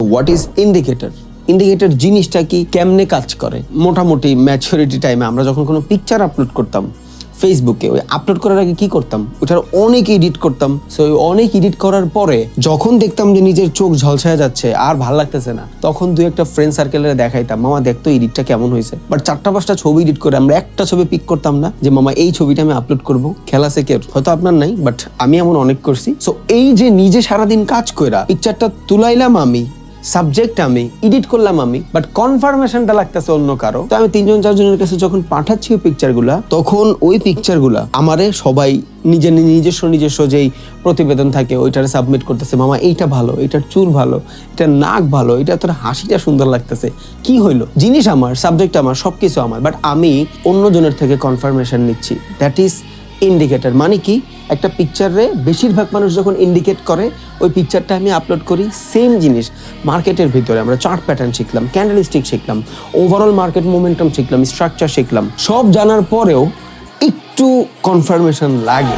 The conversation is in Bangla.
What is indicator? ইন্ডিকেটর জিনিসটা কি, কেমনে কাজ করে? মোটামুটি ম্যাচুরিটি টাইমে আমরা যখন কোনো পিকচার আপলোড করতাম ফেসবুকে, ওই আপলোড করার আগে কি করতাম, ওটার অনেক এডিট করতাম। সো অনেক এডিট করার পরে যখন দেখতাম যে নিজের চোখ ঝলসায় যাচ্ছে, আর ভাল লাগতেছে না, তখন দুই একটা ফ্রেন্ড সার্কেলে দেখাইতাম, মামা দেখতো এডিটটা কেমন হয়েছে। বাট 4টা-5টা ছবি এডিট করে আমরা একটা ছবি পিক করতাম না যে মামা এই ছবিটা আমি আপলোড করব। খেলা সে কেউ, হয়তো আপনার নাই, বাট আমি এমন অনেক করছি। সো এই যে নিজে সারাদিন কাজ কইরা পিকচারটা তুলাইলাম আমি, সাবজেক্ট আমি, এডিট করলাম আমি, বাট কনফার্মেশনটা লাগতেছে অন্য কারো। তো আমি 3-4জনের কাছে যখন পাঠাচ্ছি ওই পিকচারগুলা, তখন ওই পিকচারগুলা আমারে সবাই নিজস্ব যেই প্রতিবেদন থাকে ওইটারে সাবমিট করতেছে, মামা এইটা ভালো, এটার চুল ভালো, এটার নাক ভালো, এটা তোর হাসিটা সুন্দর লাগতেছে। কি হইলো, জিনিস আমার, সাবজেক্ট আমার, সবকিছু আমার, বাট আমি অন্যজনের থেকে কনফার্মেশন নিচ্ছি। That is indicator. মানে কি, একটা পিকচারে বেশিরভাগ মানুষ যখন ইন্ডিকেট করে ওই পিকচারটা আমি আপলোড করি। সেম জিনিস মার্কেটের ভিতরে আমরা চার্ট প্যাটার্ন শিখলাম, ক্যান্ডেলস্টিক শিখলাম, ওভারঅল মার্কেট মোমেন্টাম শিখলাম, স্ট্রাকচার শিখলাম। সব জানার পরেও একটু কনফার্মেশন লাগে।